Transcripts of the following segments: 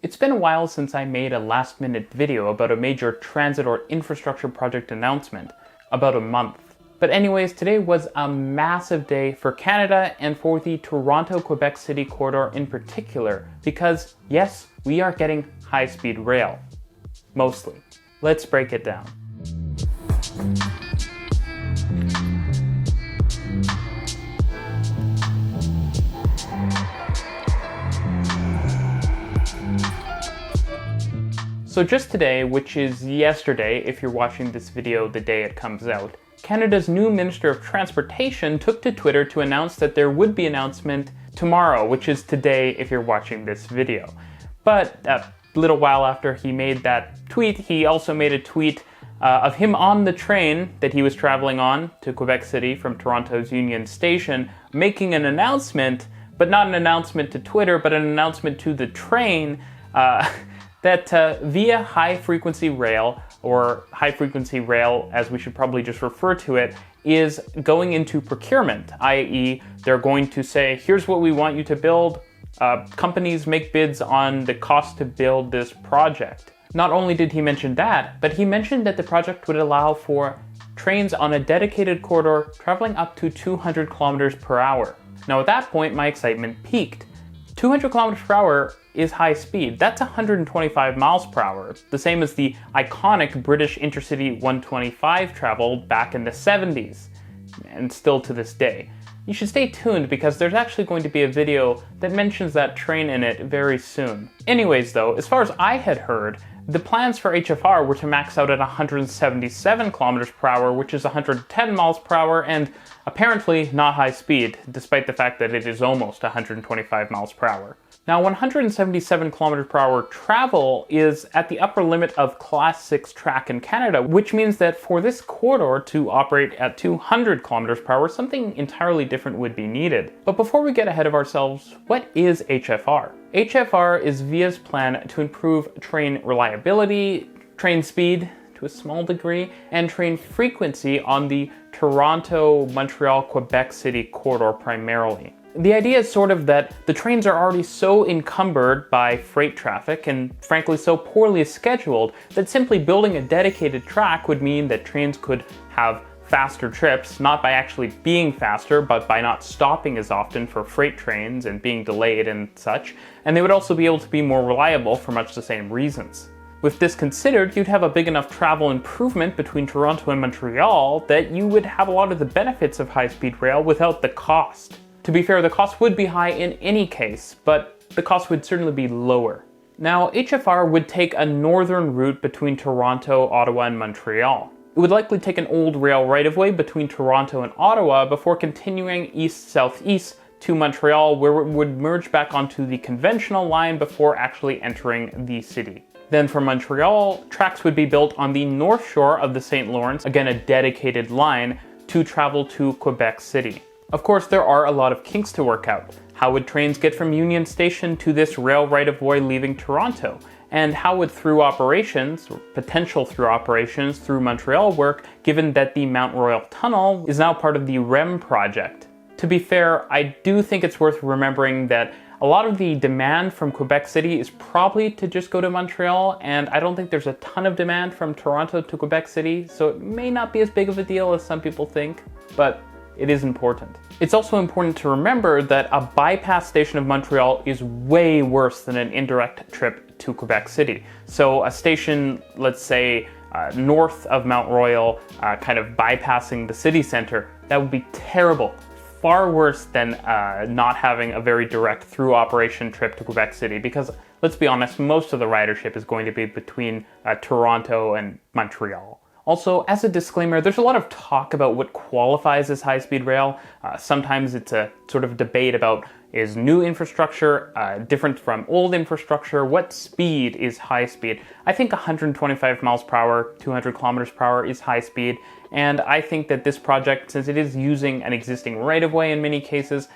It's been a while since I made a last-minute video about a major transit or infrastructure project announcement, about a month. But anyways, today was a massive day for Canada and for the Toronto-Quebec City corridor in particular, because yes, we are getting high-speed rail. Mostly. Let's break it down. So just today, which is yesterday if you're watching this video the day it comes out, Canada's new Minister of Transportation took to Twitter to announce that there would be an announcement tomorrow, which is today if you're watching this video. But a little while after he made that tweet, he also made a tweet of him on the train that he was traveling on to Quebec City from Toronto's Union Station, making an announcement, but not an announcement to Twitter, but an announcement to the train, that via high-frequency rail, or high-frequency rail as we should probably just refer to it, is going into procurement, i.e. they're going to say, here's what we want you to build. Companies make bids on the cost to build this project. Not only did he mention that, but he mentioned that the project would allow for trains on a dedicated corridor traveling up to 200 kilometers per hour. Now at that point, my excitement peaked. 200 kilometers per hour is high speed. That's 125 miles per hour, the same as the iconic British Intercity 125 traveled back in the 70s, and still to this day. You should stay tuned because there's actually going to be a video that mentions that train in it very soon. Anyways though, as far as I had heard, the plans for HFR were to max out at 177 kilometers per hour, which is 110 miles per hour, and apparently not high speed, despite the fact that it is almost 125 miles per hour. Now, 177 kilometers per hour travel is at the upper limit of Class 6 track in Canada, which means that for this corridor to operate at 200 kilometers per hour, something entirely different would be needed. But before we get ahead of ourselves, what is HFR? HFR is VIA's plan to improve train reliability, train speed to a small degree, and train frequency on the Toronto-Montreal-Quebec City corridor primarily. The idea is sort of that the trains are already so encumbered by freight traffic and frankly so poorly scheduled that simply building a dedicated track would mean that trains could have faster trips, not by actually being faster, but by not stopping as often for freight trains and being delayed and such, and they would also be able to be more reliable for much the same reasons. With this considered, you'd have a big enough travel improvement between Toronto and Montreal that you would have a lot of the benefits of high-speed rail without the cost. To be fair, the cost would be high in any case, but the cost would certainly be lower. Now, HFR would take a northern route between Toronto, Ottawa, and Montreal. It would likely take an old rail right-of-way between Toronto and Ottawa before continuing east-southeast to Montreal, where it would merge back onto the conventional line before actually entering the city. Then from Montreal, tracks would be built on the north shore of the St. Lawrence, again a dedicated line, to travel to Quebec City. Of course, there are a lot of kinks to work out. How would trains get from Union Station to this rail right-of-way leaving Toronto? And how would through operations, or potential through operations, through Montreal work, given that the Mount Royal Tunnel is now part of the REM project? To be fair, I do think it's worth remembering that a lot of the demand from Quebec City is probably to just go to Montreal, and I don't think there's a ton of demand from Toronto to Quebec City, so it may not be as big of a deal as some people think, but it is important. It's also important to remember that a bypass station of Montreal is way worse than an indirect trip to Quebec City. So a station, let's say, north of Mount Royal, kind of bypassing the city center, that would be terrible. Far worse than not having a very direct through operation trip to Quebec City, because let's be honest, most of the ridership is going to be between Toronto and Montreal. Also, as a disclaimer, there's a lot of talk about what qualifies as high-speed rail. Sometimes it's a sort of debate about, is new infrastructure different from old infrastructure? What speed is high speed? I think 125 miles per hour, 200 kilometers per hour is high speed. And I think that this project, since it is using an existing right-of-way in many cases,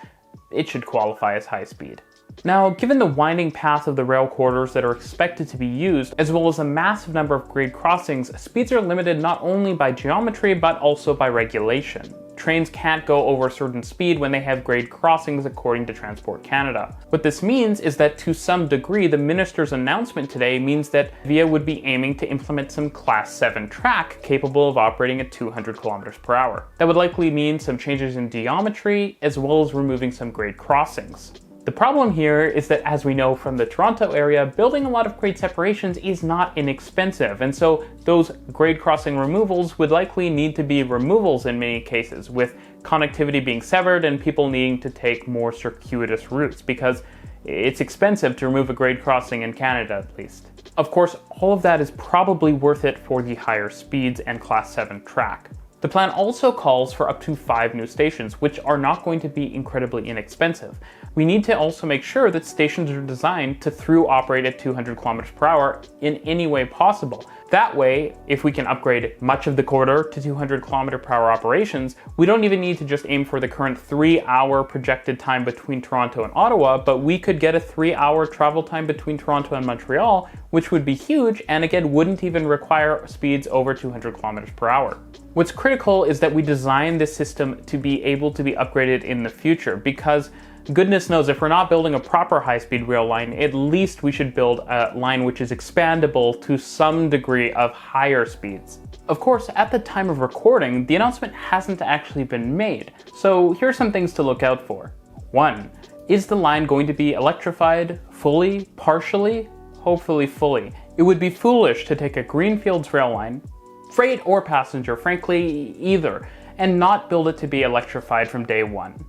it should qualify as high speed. Now, given the winding path of the rail corridors that are expected to be used, as well as a massive number of grade crossings, speeds are limited not only by geometry, but also by regulation. trains can't go over a certain speed when they have grade crossings according to Transport Canada. What this means is that to some degree, the minister's announcement today means that VIA would be aiming to implement some Class 7 track capable of operating at 200 kilometers per hour. That would likely mean some changes in geometry as well as removing some grade crossings. The problem here is that, as we know from the Toronto area, building a lot of grade separations is not inexpensive, and so those grade crossing removals would likely need to be removals in many cases, with connectivity being severed and people needing to take more circuitous routes, because it's expensive to remove a grade crossing in Canada at least. Of course, all of that is probably worth it for the higher speeds and Class 7 track. The plan also calls for up to 5 new stations, which are not going to be incredibly inexpensive. We need to also make sure that stations are designed to through operate at 200 kilometers per hour in any way possible. That way, if we can upgrade much of the corridor to 200 kilometer per hour operations, we don't even need to just aim for the current 3-hour projected time between Toronto and Ottawa, but we could get a 3-hour travel time between Toronto and Montreal, which would be huge and again wouldn't even require speeds over 200 kilometers per hour. What's critical is that we design this system to be able to be upgraded in the future, because goodness knows if we're not building a proper high-speed rail line, at least we should build a line which is expandable to some degree of higher speeds. Of course, at the time of recording, the announcement hasn't actually been made, so here are some things to look out for. 1. Is the line going to be electrified fully, partially? Hopefully fully. It would be foolish to take a greenfields rail line, freight or passenger, frankly either, and not build it to be electrified from day one.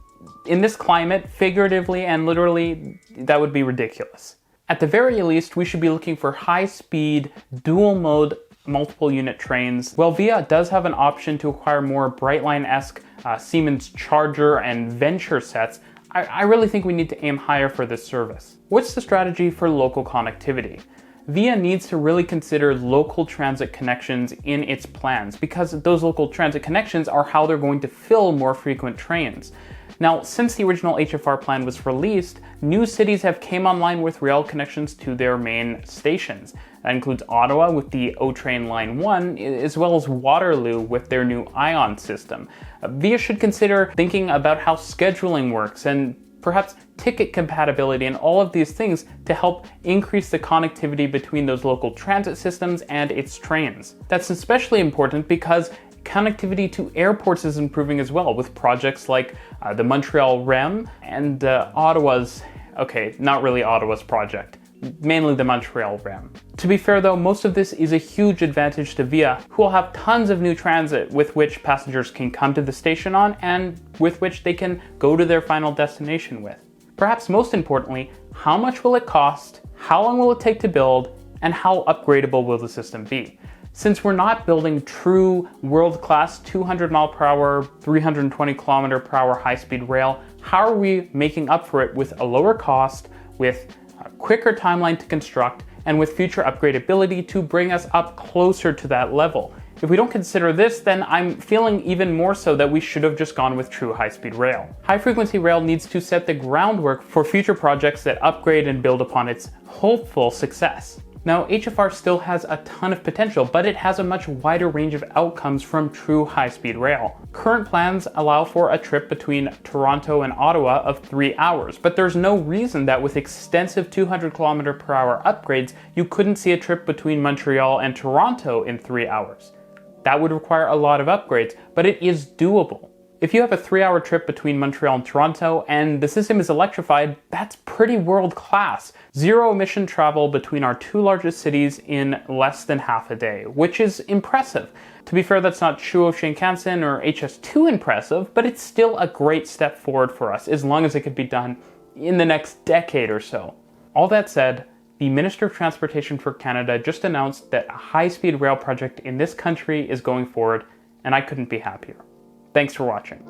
In this climate, figuratively and literally, that would be ridiculous. At the very least, we should be looking for high-speed, dual-mode, multiple-unit trains. While VIA does have an option to acquire more Brightline-esque Siemens Charger and Venture sets, I really think we need to aim higher for this service. What's the strategy for local connectivity? VIA needs to really consider local transit connections in its plans, because those local transit connections are how they're going to fill more frequent trains. Now, since the original HFR plan was released, new cities have came online with rail connections to their main stations. That includes Ottawa with the O-Train Line 1, as well as Waterloo with their new ION system. VIA should consider thinking about how scheduling works and perhaps ticket compatibility and all of these things to help increase the connectivity between those local transit systems and its trains. That's especially important because connectivity to airports is improving as well, with projects like the Montreal REM and Ottawa's, okay, not really Ottawa's project, mainly the Montreal REM. To be fair though, most of this is a huge advantage to VIA, who will have tons of new transit with which passengers can come to the station on and with which they can go to their final destination with. Perhaps most importantly, how much will it cost, how long will it take to build, and how upgradable will the system be? Since we're not building true world-class 200 mile per hour, 320 kilometer per hour high-speed rail, how are we making up for it with a lower cost, with a quicker timeline to construct, and with future upgradability to bring us up closer to that level? If we don't consider this, then I'm feeling even more so that we should have just gone with true high-speed rail. High-frequency rail needs to set the groundwork for future projects that upgrade and build upon its hopeful success. Now, HFR still has a ton of potential, but it has a much wider range of outcomes from true high-speed rail. Current plans allow for a trip between Toronto and Ottawa of 3 hours, but there's no reason that with extensive 200 km per hour upgrades, you couldn't see a trip between Montreal and Toronto in 3 hours. That would require a lot of upgrades, but it is doable. If you have a 3-hour trip between Montreal and Toronto and the system is electrified, that's pretty world-class. Zero emission travel between our 2 largest cities in less than half a day, which is impressive. To be fair, that's not Chuo Shinkansen or HS2 impressive, but it's still a great step forward for us, as long as it could be done in the next decade or so. All that said, the Minister of Transportation for Canada just announced that a high-speed rail project in this country is going forward, and I couldn't be happier. Thanks for watching.